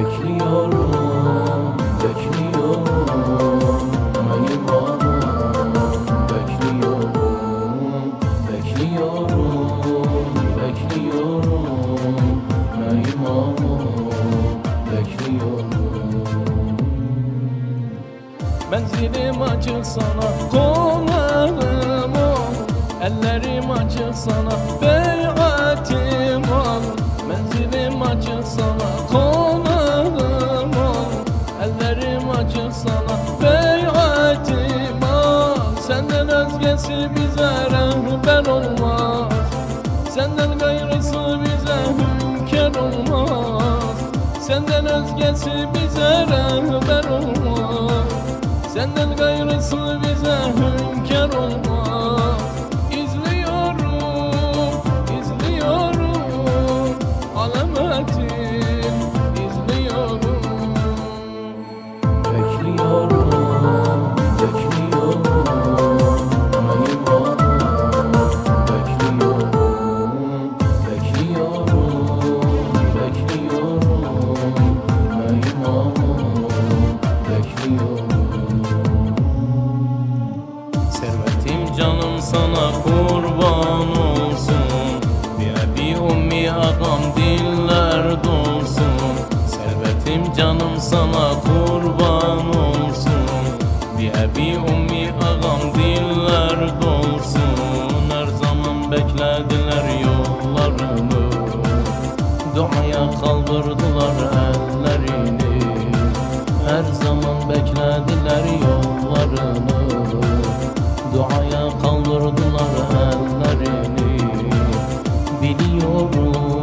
Bekliyorum, bekliyorum benim anam. Bekliyorum, bekliyorum, bekliyorum benim anam. Bekliyorum. Menzilim açık sana, konağım ol. Ellerim açık sana, beyatım ol. Menzilim açık sana, konağım ol. Ellerim açık sana, beyatım ol. Senden özgesi bize rehber olmaz. Senden gayrısı bize hünkâr olmaz. Senden özgesi bize rehber olmaz. Senden gayrısı bize hünkâr olmaz. İzliyorum, izliyorum alametin, izliyorum. Bekliyorum, bekliyorum benim anam. Bekliyorum, bekliyorum, bekliyorum benim anam. Bekliyorum. Servetim canım sana kurban olsun. Bir ebi ummi ağam diller dolsun. Servetim canım sana kurban olsun. Bir ebi ummi ağam diller dolsun. Her zaman beklediler yollarını, duaya kaldırdılar ellerini. Her zaman beklediler yollarını, duaya kaldırdılar ellerini. Biliyorum